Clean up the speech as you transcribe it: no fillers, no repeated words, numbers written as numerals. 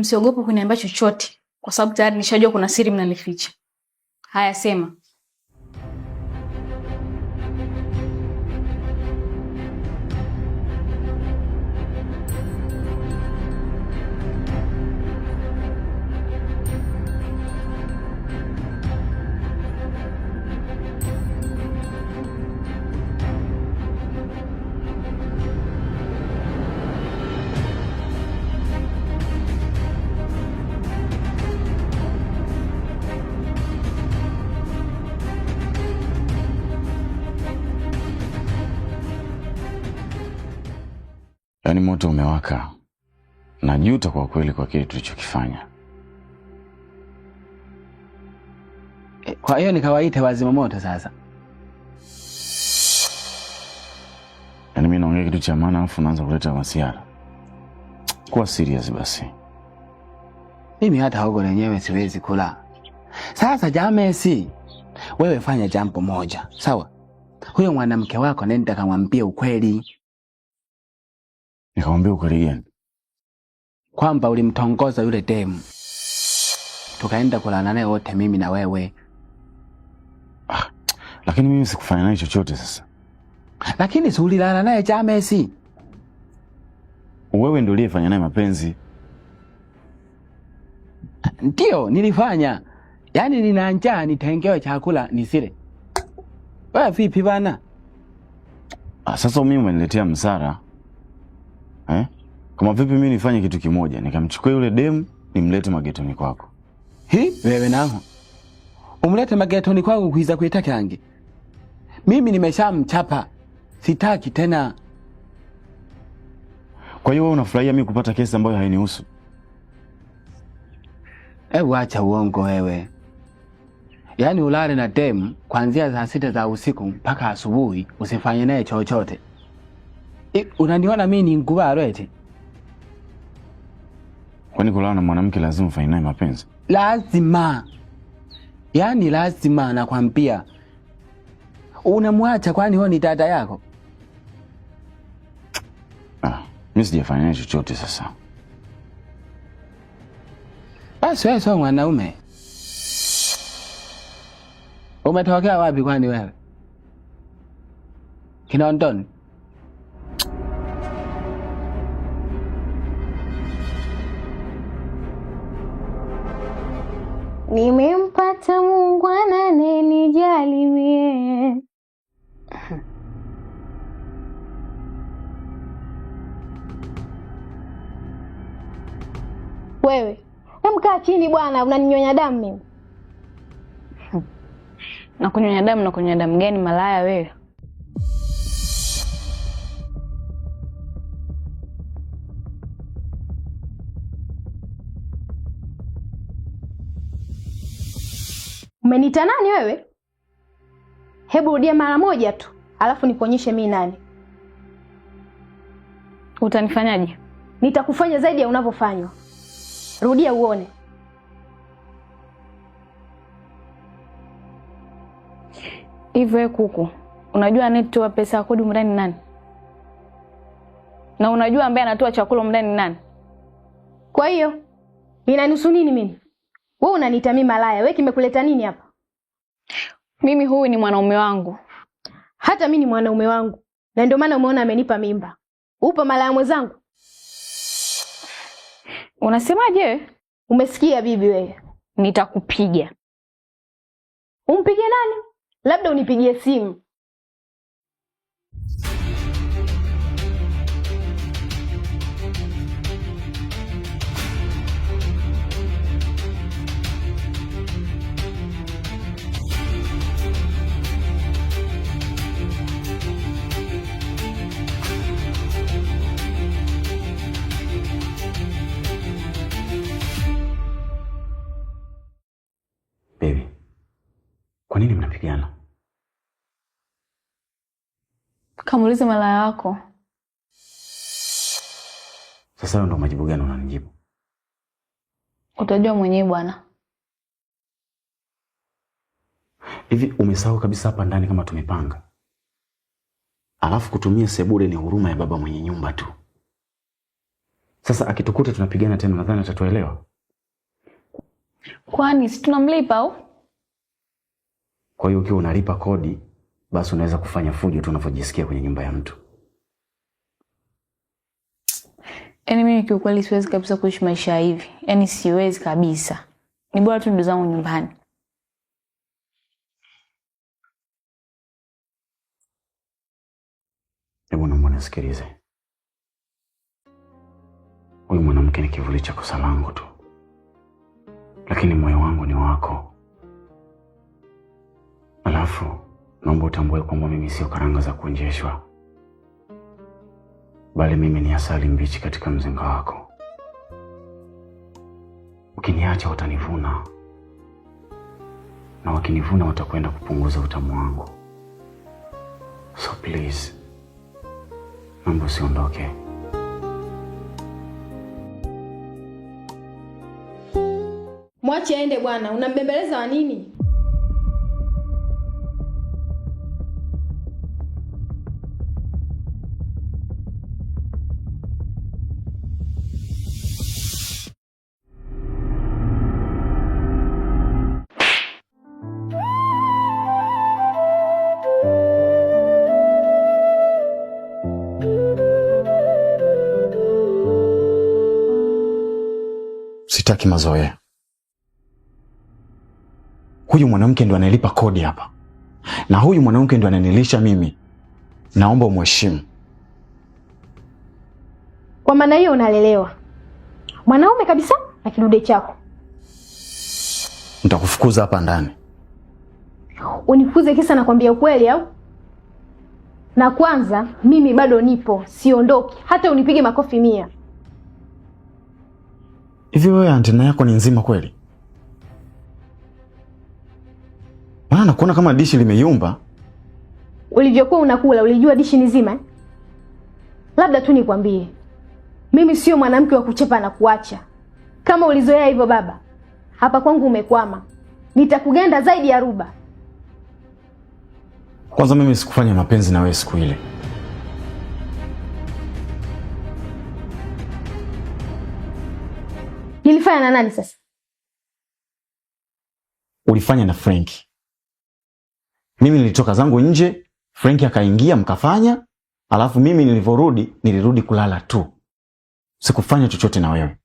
Msiogope kuniambia chochote kwa sababu tayari nishajua kuna siri mnanificha. Haya, sema. Yaani moto umewaka. Najuta kwa kweli kwa kile tulichokifanya. Kwa hiyo nikawaita wazima moto sasa. Yaani mimi naongea kitu cha maana afu naanza kuleta masiara. Kuwa serious basi. Mimi hata huko lenyewe siwezi kula. Sasa Jamesi, wewe fanya jambo moja, sawa? Huyo mwanamke wako nenda kamwambie ukweli. Nikamwambia ukweli gani? Kwamba ulimtongoza yule demu. Tukaenda kulala naye wote mimi na wewe. Lakini mimi sikufanya naye chochote sasa. Lakini si ulilala naye Jamesi? Wewe ndio uliyefanya naye mapenzi. Ndio, nilifanya. Yaani nina njaa nitengewe chakula nisile. Wewe vipi bana? Sasa mimi umeniletea msara. Kama vipi mimi nifanye kitu kimoja, nikamchukua yule demu nimlete magetoni kwako. Wewe nao. Umlete magetoni kwangu kuiza kuita kangi. Mimi nimeshamchapa. Sitaki tena. Kwa hiyo wewe unafurahia mimi kupata kesi ambayo hainihusu? Acha uongo wewe. Yaani ulale na demu kuanzia saa 6 za usiku mpaka asubuhi usifanye naye chochote. Unaniona mimi ni ngubaro eti? Kwani kulala na mwanamke lazima ufanye naye mapenzi? Lazima. Yaani lazima nakwambia. Unamwacha kwani huyo ni dada yako? Mimi sijafanya naye chochote sasa. Basi wewe sio mwanaume. Umetokea wapi kwani wewe? Kinondoni? Nimempata muungwana anenijali mie. Wewe, kaa chini bwana, unaninyonya damu mimi. Na kunyonya damu gani malaya wewe? Umenita nani wewe? Hebu rudia mara moja tu, alafu nikuonyeshe mimi nani. Utanifanyaje? Nitakufanya zaidi ya unavyofanywa. Rudia uone. Hivyo kuku, unajua anayetoa pesa ya kodi ndani nani? Na unajua ambaye anatoa chakula ndani nani? Kwa hiyo inanusu nini mimi? Wewe unaniita mimi malaya, wewe kimekuleta nini hapa? Mimi huyu ni mwanaume wangu. Hata mimi ni mwanaume wangu. Na ndio maana umeona amenipa mimba. Upo malaya mwenzangu? Unasemaje? Umesikia bibi wewe? Nitakupiga. Umpige nani? Labda unipigie simu. Baby, kwa nini mnapigana? Kamuulize malaya wako. Sasa ndo majibu gani unanijibu? Utajua mwenyewe bwana. Hivi umesahau kabisa hapa ndani kama tumepanga? Alafu kutumia sebule ni huruma ya baba mwenye nyumba tu. Sasa akitukuta tunapigana tena, nadhani atatuelewa. Kwani si tunamlipa au? Kwa hiyo ukiwa unalipa kodi, basi unaweza kufanya fujo tu unavyojisikia kwenye nyumba ya mtu. Yaani mimi kiukweli siwezi kabisa kuishi maisha hivi. Yaani siwezi kabisa. Ni bora tu ndo zangu nyumbani. Hebu naomba nisikilize. Huyu mwanamke ni kivuli cha kosa langu tu, lakini moyo wangu ni wako. Alafu naomba utambue kwamba mimi sio karanga za kuonjeshwa, bali mimi ni asali mbichi katika mzinga wako. Ukiniacha utanivuna, na wakinivuna watakwenda kupunguza utamu wangu. So please, naomba usiondoke. Mwache aende bwana, unambembeleza wa nini? Sitaki mazoea. Huyu mwanamke ndo analipa kodi hapa, na huyu mwanamke ndo ananilisha mimi. Naomba umheshimu. Kwa maana hiyo unalelewa mwanaume kabisa na kidude chako. Nitakufukuza hapa ndani. Unifukuze kisa nakwambia ukweli au? Na kwanza mimi bado nipo, siondoki hata unipige makofi 100. Hivi wewe antena yako ni nzima kweli? Maana nakuona kama dishi limeyumba. Ulivyokuwa unakula ulijua dishi ni nzima? Labda tu nikwambie, mimi sio mwanamke wa kuchepa na kuacha. Kama ulizoea hivyo baba, hapa kwangu umekwama. Nitakugenda zaidi ya ruba. Kwanza mimi sikufanya mapenzi na wewe siku ile. Nilifanya na nani sasa? Ulifanya na Frankie. Mimi nilitoka zangu nje, Frankie akaingia mkafanya, alafu mimi nilirudi kulala tu. Sikufanya chochote na wewe.